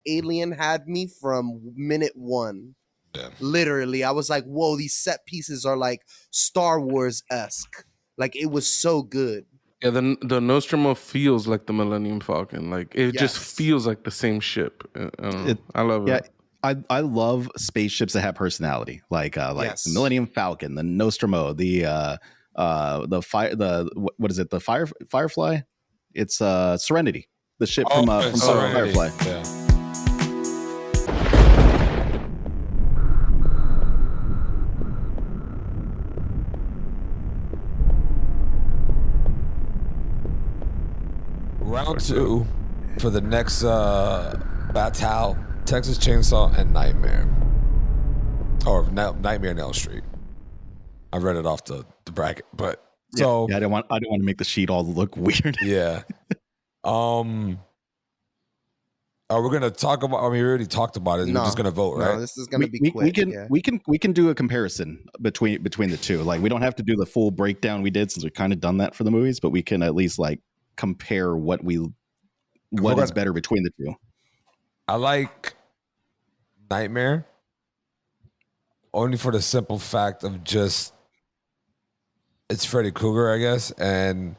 Alien had me from minute one. Yeah. Literally, I was like, whoa, these set pieces are like Star Wars-esque. Like, it was so good. Yeah, the Nostromo feels like the Millennium Falcon. Like, it just Yes. feels like the same ship. I love it. I love spaceships that have personality, like Yes. the Millennium Falcon, the Nostromo, what is it? The Firefly? It's Serenity, the ship from Serenity. Firefly. Yeah. Round 2 for the next battle: Texas Chainsaw and Nightmare, or Nightmare on Elm Street. I read it off the bracket, but so I didn't want to make the sheet all look weird. Yeah. Are we gonna talk about? I mean, we already talked about it. No. We're just gonna vote, right? No, this is gonna be quick. We can do a comparison between the two. Like, we don't have to do the full breakdown we did, since we've kind of done that for the movies, but we can at least like compare what is better between the two. I like Nightmare only for the simple fact of just it's Freddy Krueger, I guess, and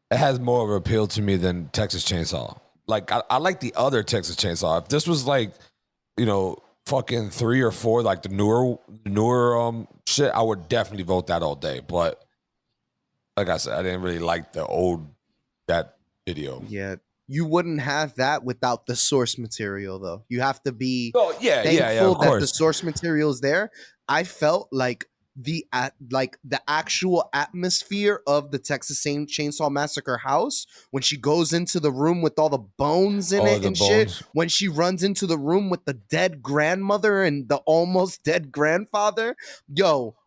it has more of an appeal to me than Texas Chainsaw. Like, I like the other Texas Chainsaw. If this was like, fucking 3 or 4, like the newer shit, I would definitely vote that all day. But like I said, I didn't really like that video. Yeah. You wouldn't have that without the source material, though. You have to be thankful that course. the source material is there. I felt like the actual atmosphere of the Texas Chainsaw Massacre house, when she goes into the room with all the bones in it and shit, when she runs into the room with the dead grandmother and the almost dead grandfather,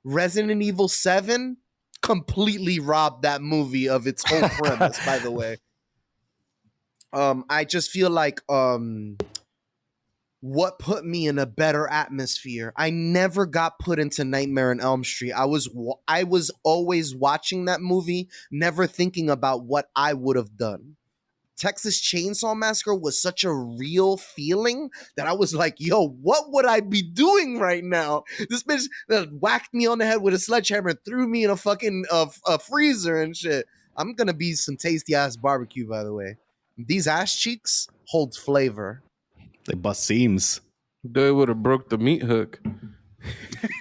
Resident Evil 7 completely robbed that movie of its whole premise, by the way. I just feel like what put me in a better atmosphere. I never got put into Nightmare on Elm Street. I was always watching that movie, never thinking about what I would have done. Texas Chainsaw Massacre was such a real feeling that I was like, what would I be doing right now? This bitch whacked me on the head with a sledgehammer, threw me in a fucking freezer and shit. I'm gonna be some tasty ass barbecue, by the way. These ass cheeks hold flavor. They bust seams. They would have broke the meat hook.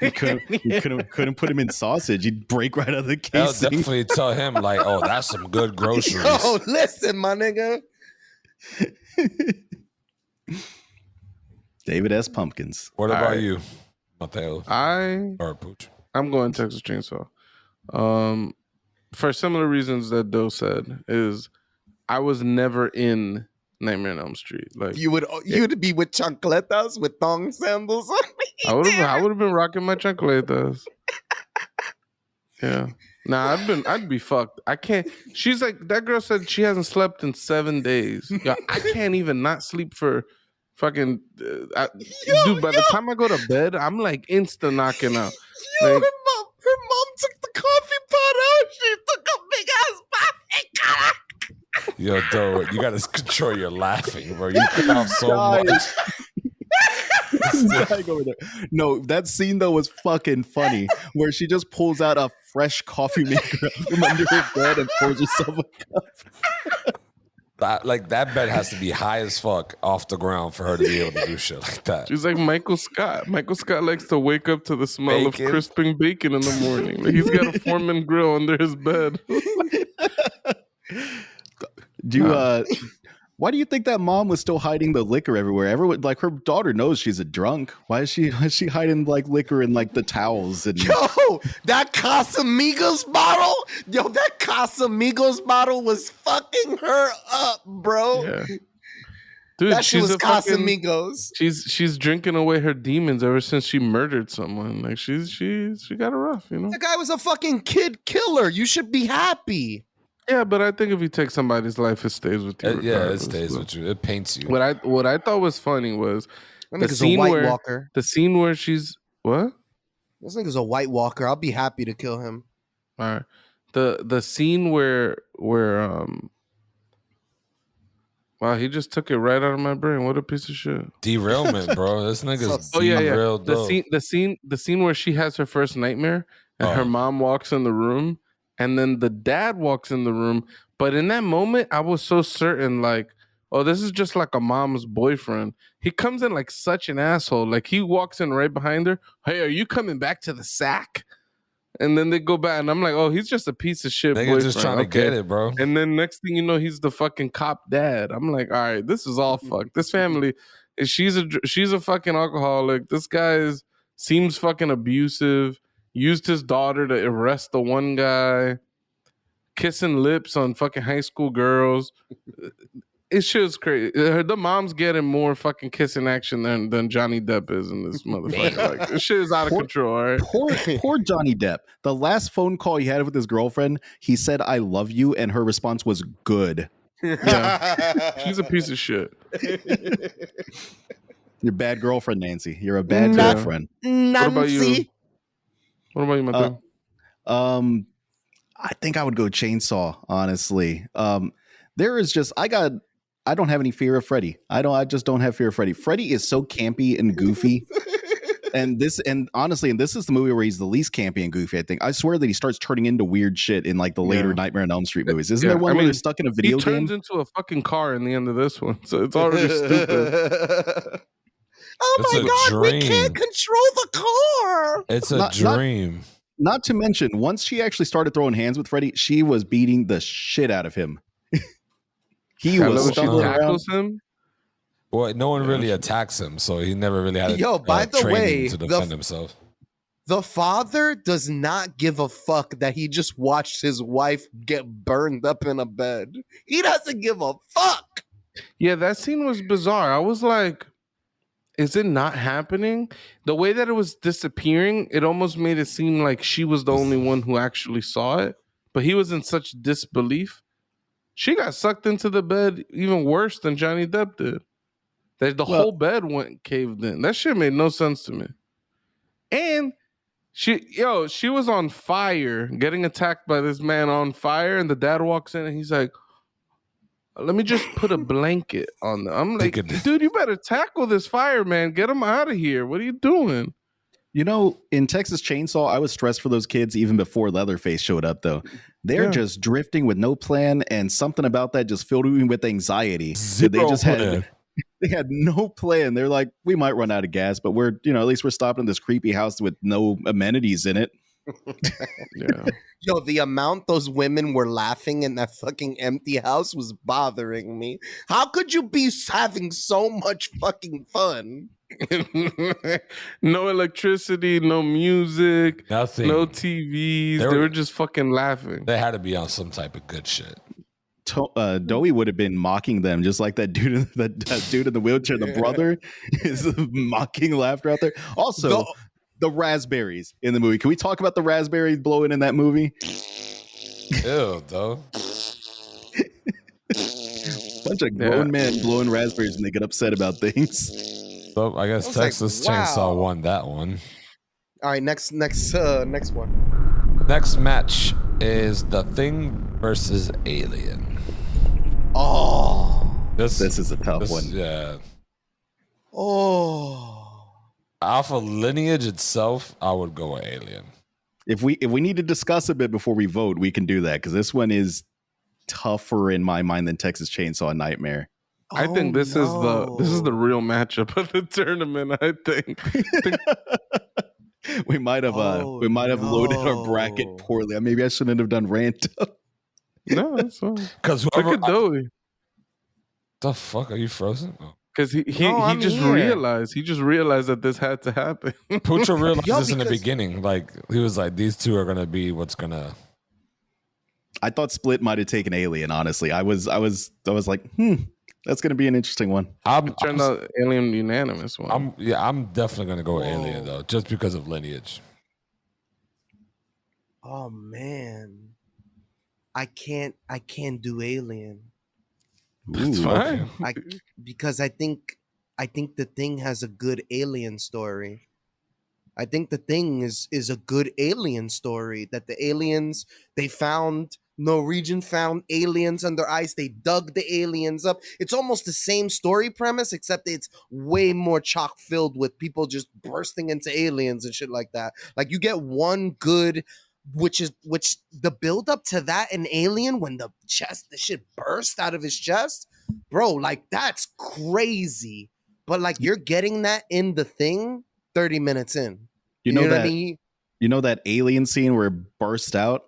You couldn't put him in sausage. He'd break right out of the casing. I'll definitely tell him, like, oh, that's some good groceries. Yo, listen, my nigga. David S. Pumpkins. What about you, Mateo? Or Pooch? I'm going Texas Chainsaw. For similar reasons that Doe said, is I was never in Nightmare on Elm Street. Like, you'd be with chancletas with thong sandals on. I would have been rocking my chancletas. Yeah. Nah, I'd be fucked. I can't. She's like, that girl said she hasn't slept in 7 days. Yeah, I can't even not sleep for fucking. Dude, by the time I go to bed, I'm like insta knocking out. Yo, Like, her mom took the coffee pot out. She took a big ass bath and got it. Yo, Doe, you gotta control your laughing, bro. You laugh so much. No, that scene though was fucking funny, where she just pulls out a fresh coffee maker from under her bed and pours herself a cup. That bed has to be high as fuck off the ground for her to be able to do shit like that. She's like Michael Scott. Michael Scott likes to wake up to the smell of crisping bacon in the morning. Like, he's got a Foreman grill under his bed. Why do you think that mom was still hiding the liquor everywhere? Everyone, like, her daughter knows she's a drunk. Why is she hiding like liquor in like the towels? And that Casamigos bottle. That Casamigos bottle was fucking her up, bro. Yeah. Dude, that shit was Casamigos. She's drinking away her demons ever since she murdered someone. Like, she got it rough, you know. The guy was a fucking kid killer. You should be happy. Yeah, but I think if you take somebody's life, it stays with you. Yeah, it stays with you. It paints you. What I thought was funny was the scene where she's what? This nigga's a White Walker. I'll be happy to kill him. All right. The scene where Wow, he just took it right out of my brain. What a piece of shit. Derailment, bro. This nigga's So- Oh yeah, yeah. derailed. The scene where she has her first nightmare and her Oh. mom walks in the room, and then the dad walks in the room. But in that moment, I was so certain, like, oh, this is just like a mom's boyfriend. He comes in like such an asshole. Like he walks in right behind her. Hey, are you coming back to the sack? And then they go back, and I'm like, oh, he's just a piece of shit Nigga boyfriend. just trying to get it, bro. And then next thing you know, he's the fucking cop dad. I'm like, all right, this is all fucked. This family, she's a fucking alcoholic. This guy seems fucking abusive. Used his daughter to arrest the one guy. Kissing lips on fucking high school girls. It shit's crazy. The mom's getting more fucking kissing action than Johnny Depp is in this motherfucker. Like this shit is out of control. All right. Poor Johnny Depp. The last phone call he had with his girlfriend, he said, "I love you," and her response was good. Yeah, she's a piece of shit. You're a bad girlfriend, Nancy. You're a bad Not- girlfriend. What about you? Nancy. What about you, Mateo? I think I would go Chainsaw, honestly. There is just I don't have any fear of Freddy. I just don't have fear of Freddy. Freddy is so campy and goofy. And honestly, this is the movie where he's the least campy and goofy, I think. I swear that he starts turning into weird shit in like the later Nightmare on Elm Street movies. Isn't there one where they're stuck in a video he game? turns into a fucking car in the end of this one, so it's already stupid. Oh It's my a god, we can't dream. control the car. It's a Not- dream. Not to mention, once she actually started throwing hands with Freddy, she was beating the shit out of him. He I love was when she stumbling around. tackles him. Well, no one really attacks him, so he never really had Yo, by the training way, to the- defend himself. The father does not give a fuck that he just watched his wife get burned up in a bed. He doesn't give a fuck. Yeah, that scene was bizarre. I was like, is it not happening? The way that it was disappearing, it almost made it seem like she was the only one who actually saw it. But he was in such disbelief. She got sucked into the bed even worse than Johnny Depp did. The whole bed went caved in. That shit made no sense to me. And she was on fire, getting attacked by this man on fire, and the dad walks in and he's like, let me just put a blanket on them. I'm like, dude, you better tackle this fire, man. Get him out of here. What are you doing? You know, in Texas Chainsaw, I was stressed for those kids even before Leatherface showed up, though. They're just drifting with no plan, and something about that just filled me with anxiety. They had no plan. They're like, we might run out of gas, but we're, at least we're stopping in this creepy house with no amenities in it. Yeah. Yo, the amount those women were laughing in that fucking empty house was bothering me. How could you be having so much fucking fun? No electricity, no music, Nothing. no TVs. They were just fucking laughing. They had to be on some type of good shit. Dowie would have been mocking them, just like that dude in the wheelchair. The brother is mocking laughter out there. Also, the raspberries in the movie. Can we talk about the raspberries blowing in that movie? Ew, though. Bunch of grown men blowing raspberries when they get upset about things. So I guess Texas Chainsaw won that one. All right, next one. Next match is The Thing versus Alien. Oh, this is a tough one. Yeah. Oh. Off of lineage itself, I would go with Alien. If we need to discuss a bit before we vote, we can do that because this one is tougher in my mind than Texas Chainsaw Nightmare. I think this is the real matchup of the tournament. I think. We might have loaded our bracket poorly. Maybe I shouldn't have done random. No, that's fine. Because Look at Dowie. The fuck, are you frozen? Oh. Because he just realized that this had to happen. Pucha realized this in the beginning. Like he was like, these two are gonna be what's gonna. I thought Split might have taken Alien. Honestly, I was like, that's gonna be an interesting one. It turned out Alien unanimous one. I'm definitely gonna go with Alien though, just because of lineage. Oh man, I can't do Alien. That's fine. Because I think The Thing has a good alien story. I think The Thing is a good alien story, that the aliens, they found Norwegian found aliens under ice. They dug the aliens up. It's almost the same story premise, except it's way more chock filled with people just bursting into aliens and shit like that. Like you get one good, which the build up to that in Alien when the shit burst out of his chest, bro. Like that's crazy. But like you're getting that in The Thing 30 minutes in. You know what that I mean? You know that alien scene where it burst out?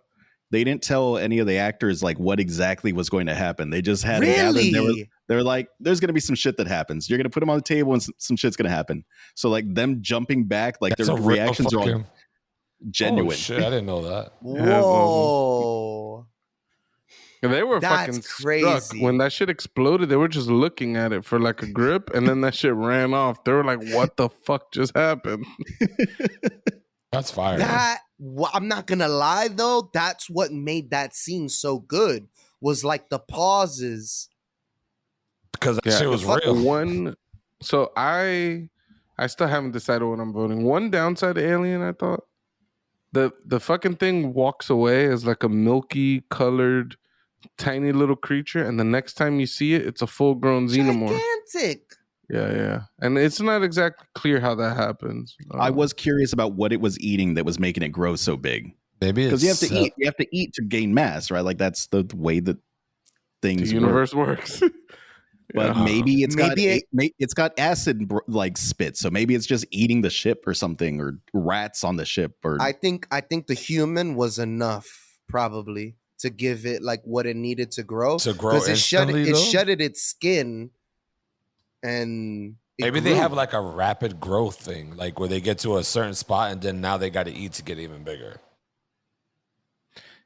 They didn't tell any of the actors like what exactly was going to happen. They just had it gathered. They're like, there's going to be some shit that happens. You're going to put them on the table and some shit's going to happen. So like them jumping back, like their reactions are all genuine. Oh, shit, I didn't know that. Whoa. They were That's fucking crazy. struck. When that shit exploded, they were just looking at it for like a grip, and then that shit ran off. They were like, what the fuck just happened? That's fire. I'm not gonna lie though, that's what made that scene so good. Was like the pauses. Because that shit was real. So I still haven't decided what I'm voting. One downside to Alien, I thought. The fucking thing walks away as like a milky colored tiny little creature, and the next time you see it, it's a full-grown xenomorph. Gigantic. Yeah. And it's not exactly clear how that happens. I was curious about what it was eating that was making it grow so big. Maybe because you have to eat to gain mass, right? Like that's the way that things the universe works. But maybe it's got acid like spit, so maybe it's just eating the ship or something, or rats on the ship. Or I think the human was enough probably to give it like what it needed to grow. Because it shedded its skin, and maybe they have like a rapid growth thing, like where they get to a certain spot and then now they got to eat to get even bigger.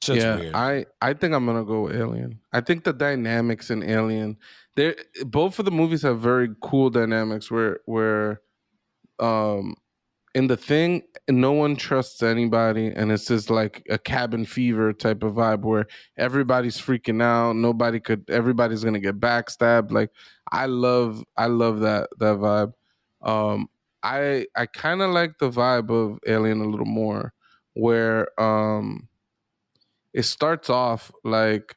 Shit's weird. I think I'm gonna go with Alien. I think the dynamics in Alien, both of the movies have very cool dynamics where in The Thing, no one trusts anybody, and it's just like a cabin fever type of vibe where everybody's freaking out. Everybody's gonna get backstabbed. Like I love that vibe. I kind of like the vibe of Alien a little more, where it starts off like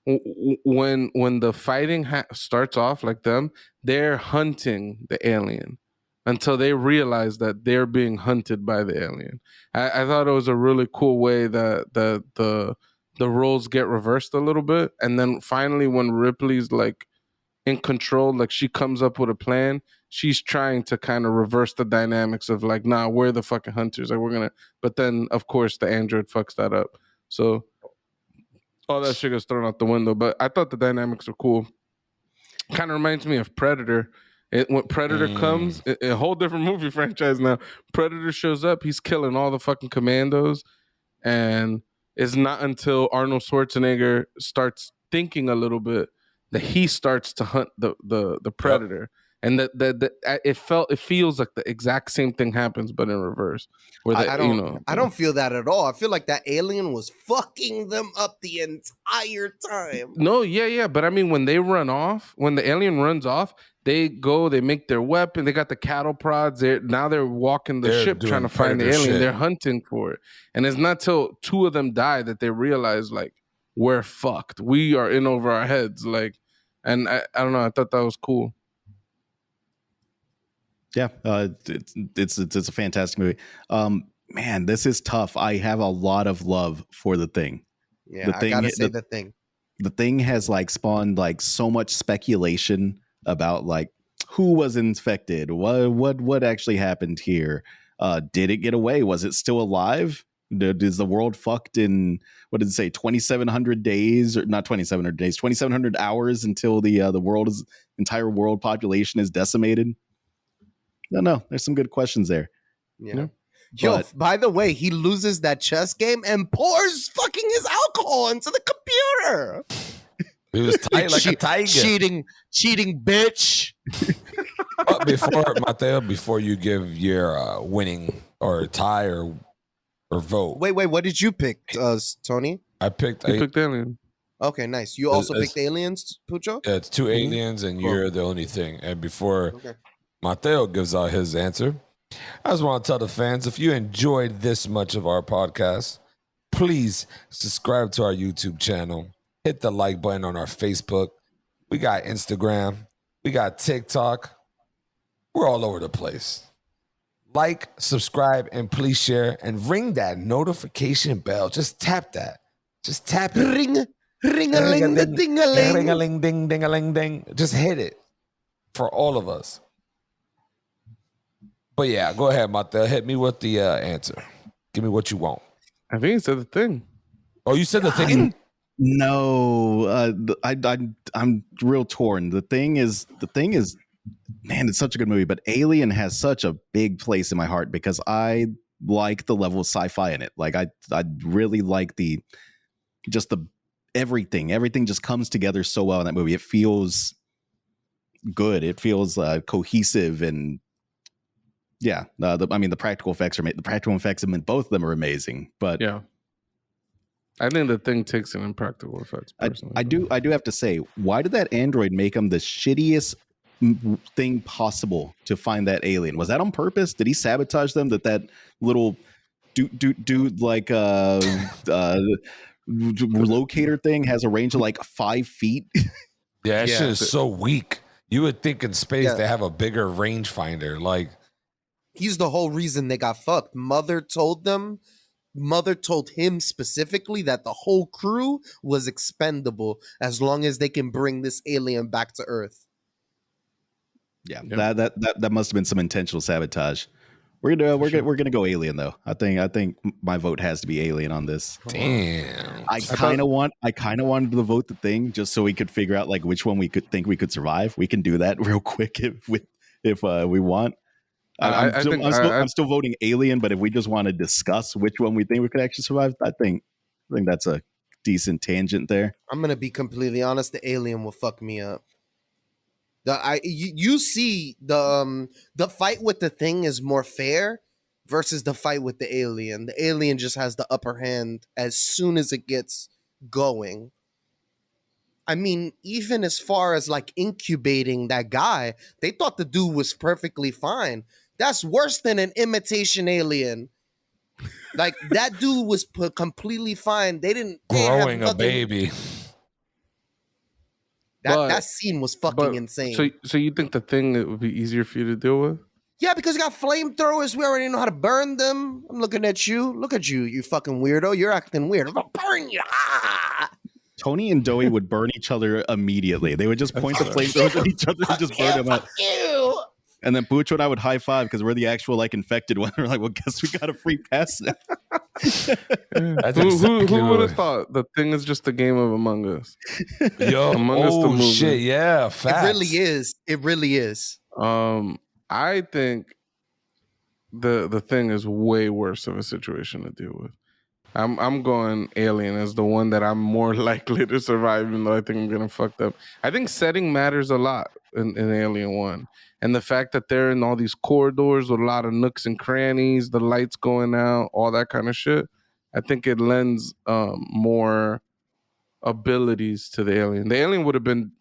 when the fighting starts off like they're hunting the alien until they realize that they're being hunted by the alien. I thought it was a really cool way that the roles get reversed a little bit, and then finally when Ripley's like in control, like she comes up with a plan. She's trying to kind of reverse the dynamics of like, nah, we're the fucking hunters. Like but then of course the android fucks that up. So all that shit gets thrown out the window. But I thought the dynamics were cool. Kind of reminds me of Predator. When Predator comes, a whole different movie franchise now. Predator shows up, he's killing all the fucking commandos, and it's not until Arnold Schwarzenegger starts thinking a little bit that he starts to hunt the Predator. Yep. And it feels like the exact same thing happens, but in reverse. I don't feel that at all. I feel like that alien was fucking them up the entire time. No, yeah. But I mean, when the alien runs off, they make their weapon. They got the cattle prods. They're walking the ship trying to find the alien. Shit. They're hunting for it. And it's not till two of them die that they realize, like, we're fucked. We are in over our heads. Like, and I don't know. I thought that was cool. Yeah, it's a fantastic movie. Man, this is tough. I have a lot of love for The Thing. Yeah, I gotta say The Thing. The Thing has like spawned like so much speculation about like who was infected, what actually happened here. Did it get away? Was it still alive? Is the world fucked in, what did it say, 2,700 days, or not 2,700 days, 2,700 hours until the entire world population is decimated? No, there's some good questions there. Yeah. Yo, by the way, he loses that chess game and pours fucking his alcohol into the computer. He was tight like a tiger. Cheating bitch. But before you give your winning or tie or vote. Wait, what did you pick, Tony? I picked Alien. Okay, nice. You also picked aliens, Pucho? Yeah, it's two aliens and you're the only thing. And before Mateo gives out his answer, I just want to tell the fans, if you enjoyed this much of our podcast, please subscribe to our YouTube channel. Hit the like button on our Facebook. We got Instagram. We got TikTok. We're all over the place. Like, subscribe, and please share and ring that notification bell. Just tap that. Just tap it. Ring-a-ling, the ding-a-ling. Ring-a-ling, ding, ding-a-ling, ding. Just hit it for all of us. But yeah, go ahead, Mata. Hit me with the answer. Give me what you want. I think he said the thing. Oh, you said the thing? No, I'm real torn. The thing is, man, it's such a good movie, but Alien has such a big place in my heart because I like the level of sci-fi in it. Like I really like the everything just comes together so well in that movie. It feels good. It feels cohesive, and yeah, the practical effects in both of them are amazing. But Yeah. I think the thing takes it in practical effects. Personally. I do have to say, why did that android make him the shittiest thing possible to find that alien? Was that on purpose? Did he sabotage them? That little dude like locator thing has a range of like 5 feet? Yeah, that shit is so weak. You would think in space Yeah. they have a bigger rangefinder. Like, He's the whole reason they got fucked. Mother told him specifically that the whole crew was expendable as long as they can bring this alien back to Earth. Yeah, that must have been some intentional sabotage. We're gonna go Alien though. I think my vote has to be Alien on this. damn. I kind of wanted to vote the thing just so we could figure out like which one we could survive. We can do that real quick if we want. I'm still voting Alien, but if we just want to discuss which one we think we could actually survive, I think that's a decent tangent there. I'm gonna be completely honest. The alien will fuck me up. You see the fight with the thing is more fair versus the fight with the alien. The alien just has the upper hand as soon as it gets going. I mean, even as far as like incubating that guy, they thought the dude was perfectly fine. That's worse than an imitation alien. Like that dude was completely fine. They didn't Growing a baby. That scene was fucking insane. So you think the thing it would be easier for you to deal with? Yeah, because you got flamethrowers. We already know how to burn them. I'm looking at you. Look at you, you fucking weirdo. You're acting weird. I'm gonna burn you. Ah! Tony and Doey would burn each other immediately. They would just point the flamethrowers at each other and just burn them up. You. And then Butch and I would high five because we're the actual like infected one. We're like, well, guess we got a free pass now. That's Who exactly would what- have thought the thing is just a game of Among Us? Yo, Among Us, the movie. shit, yeah, facts. It really is. It really is. I think the thing is way worse of a situation to deal with. I'm going Alien as the one that I'm more likely to survive, even though I think I'm gonna fucked up. I think setting matters a lot in Alien 1. And the fact that they're in all these corridors with a lot of nooks and crannies, the lights going out, all that kind of shit, I think it lends more abilities to the alien. The alien would have been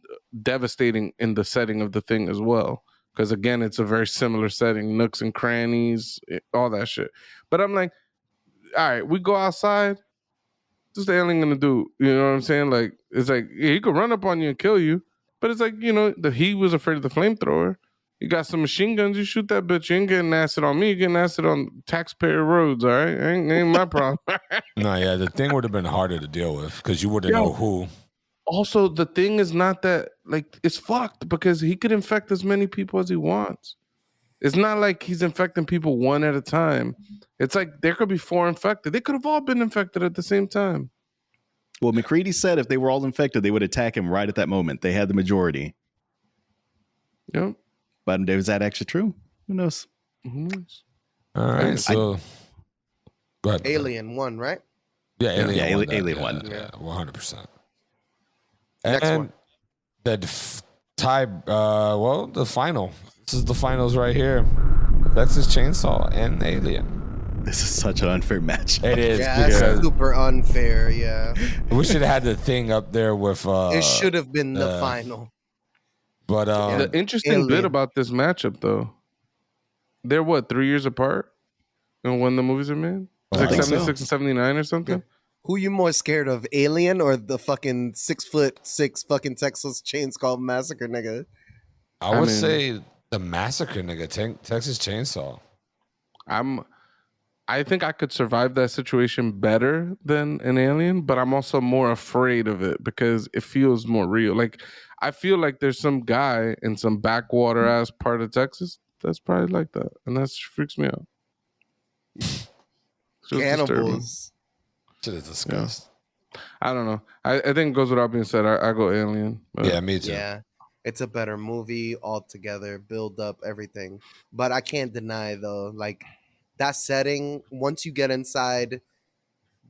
devastating in the setting of the thing as well. Because again, it's a very similar setting, nooks and crannies, all that shit. But I'm like, all right, we go outside. What's the alien gonna do? You know what I'm saying? Like, it's like, yeah, he could run up on you and kill you. But it's like, you know, he was afraid of the flamethrower. You got some machine guns, you shoot that bitch. You ain't getting acid on me, you getting acid on taxpayer roads, all right? Ain't my problem. No, yeah, the thing would have been harder to deal with because you wouldn't know who. Also, the thing is not that, like, it's fucked because he could infect as many people as he wants. It's not like he's infecting people one at a time. It's like there could be 4 infected. They could have all been infected at the same time. Well, MacReady said if they were all infected, they would attack him right at that moment. They had the majority. Yep. But is that actually true? Who knows? All right, so go ahead. Alien 1, right? Yeah, Alien, Alien 1. Yeah, 100%. Next And one. the tie, the final. This is the finals right here. Texas Chainsaw and Alien. This is such an unfair match. It is. Yeah, because that's super unfair. Yeah. we should have had the thing up there with. It should have been the final. But The interesting bit about this matchup, though, they're 3 years apart? And when the movies are made? It's I like think 76 and 79 or something? Who you more scared of, Alien or the fucking 6'6" fucking Texas Chainsaw Massacre nigga? I would say the Massacre nigga, Texas Chainsaw. I think I could survive that situation better than an alien, but I'm also more afraid of it because it feels more real. Like I feel like there's some guy in some backwater ass part of Texas that's probably like that, and that freaks me out. It's just disturbing. Cannibals. Shit is disgusting. I don't know. I think it goes without being said. I go Alien. Yeah, me too. Yeah, it's a better movie altogether, build up, everything. But I can't deny though, like that setting. Once you get inside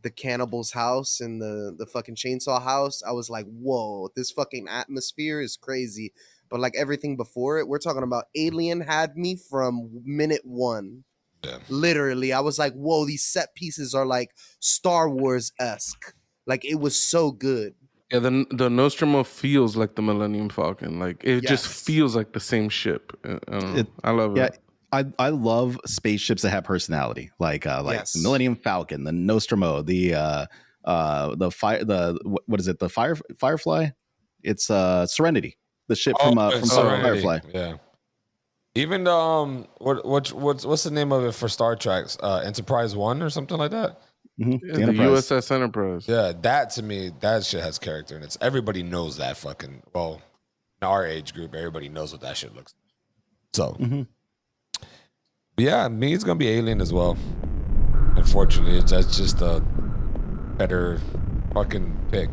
the cannibal's house and the fucking chainsaw house, I was like, whoa, this fucking atmosphere is crazy. But like everything before it, we're talking about Alien had me from minute one. Yeah. Literally, I was like, whoa, these set pieces are like Star Wars-esque. Like it was so good. Yeah, the Nostromo feels like the Millennium Falcon. Like it just feels like the same ship. I don't know. I love it. I love spaceships that have personality, like the Millennium Falcon, the Nostromo, the what is it? The Firefly? It's Serenity, the ship from Firefly. Yeah. Even what's the name of it for Star Trek? Enterprise 1 or something like that. Mm-hmm. Yeah, the USS Enterprise. Yeah, that to me, that shit has character, and everybody knows that fucking. Well, in our age group, everybody knows what that shit looks like. So, yeah, me, it's gonna be Alien as well. Unfortunately, that's just a better fucking pick.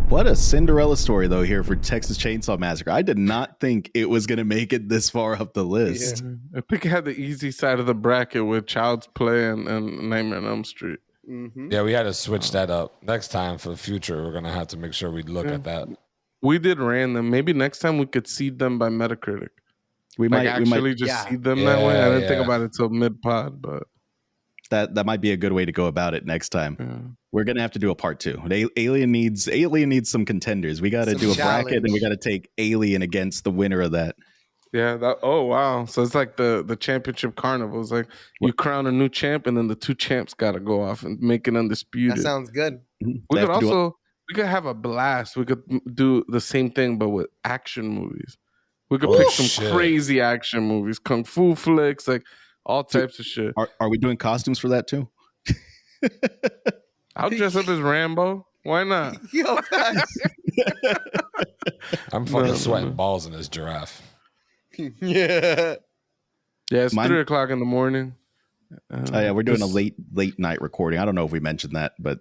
What a Cinderella story, though, here for Texas Chainsaw Massacre. I did not think it was going to make it this far up the list. Yeah. I think it had the easy side of the bracket with Child's Play and Nightmare on Elm Street. Mm-hmm. Yeah, we had to switch that up. Next time for the future, we're going to have to make sure we look at that. We did random. Maybe next time we could seed them by Metacritic. We might seed them that way. I didn't think about it till mid-pod, but... That might be a good way to go about it next time. Yeah. We're gonna have to do a part 2. Alien needs some contenders. We got to do a bracket, and we got to take Alien against the winner of that. Yeah. Oh wow! So it's like the championship carnival. It's like you crown a new champ, and then the 2 champs got to go off and make it undisputed. That sounds good. We could have a blast. We could do the same thing, but with action movies. We could pick some crazy action movies, kung fu flicks, like. All types of shit. Are we doing costumes for that too? I'll dress up as Rambo. Why not? Yo, I'm fucking sweating balls in this giraffe. Yeah, it's 3 o'clock in the morning. We're doing a late night recording. I don't know if we mentioned that, but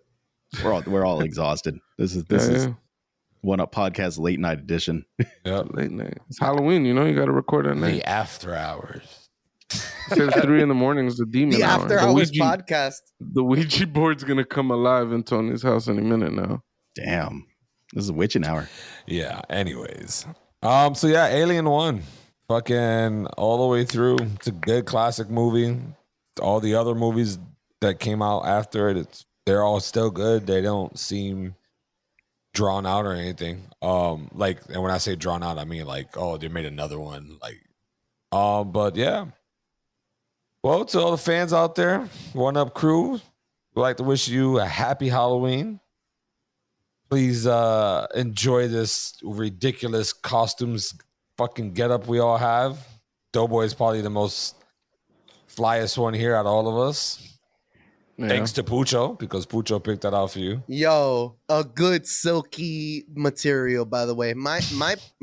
we're all exhausted. This is One Up Podcast late night edition. Yeah, late night. It's Halloween. You got to record at night. The after hours. Says 3 in the morning is the demon the hour. After Hours podcast. The Ouija board's gonna come alive in Tony's house any minute now. Damn, this is witching hour. Yeah. Anyways, so yeah, Alien 1, fucking all the way through. It's a good classic movie. All the other movies that came out after it, they're all still good. They don't seem drawn out or anything. And when I say drawn out, I mean like, oh, they made another one. Like, but yeah. Well, to all the fans out there, One Up crew, we'd like to wish you a happy Halloween. Please enjoy this ridiculous costumes fucking getup we all have. Doughboy is probably the most flyest one here out of all of us. Yeah. Thanks to Pucho, because Pucho picked that out for you. Yo, a good silky material, by the way. My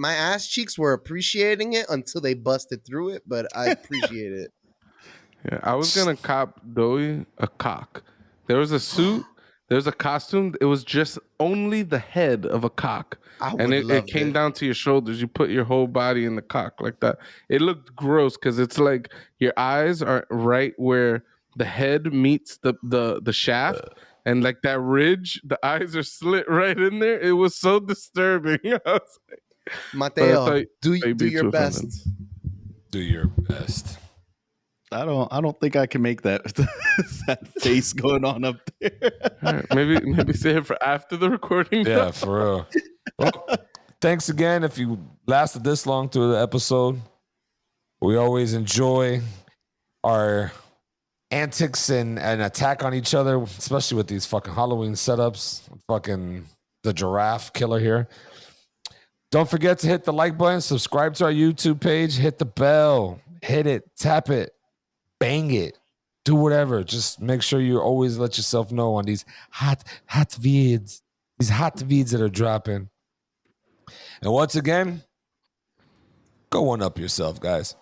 ass cheeks were appreciating it until they busted through it, but I appreciate it. Yeah, I was gonna cop Doey a cock. There was a suit, there's a costume. It was just only the head of a cock, and it came down to your shoulders. You put your whole body in the cock like that. It looked gross because it's like your eyes are right where the head meets the shaft, and like that ridge, the eyes are slit right in there. It was so disturbing. I was like, Mateo, do your best. Do your best. I don't think I can make that that face going on up there. Right, maybe say it for after the recording. Yeah, for real. Well, thanks again if you lasted this long through the episode. We always enjoy our antics and attack on each other, especially with these fucking Halloween setups. Fucking the giraffe killer here. Don't forget to hit the like button, subscribe to our YouTube page, hit the bell, hit it, tap it, bang it, do whatever. Just make sure you always let yourself know on these hot vids, that are dropping. And once again, go one up yourself, guys.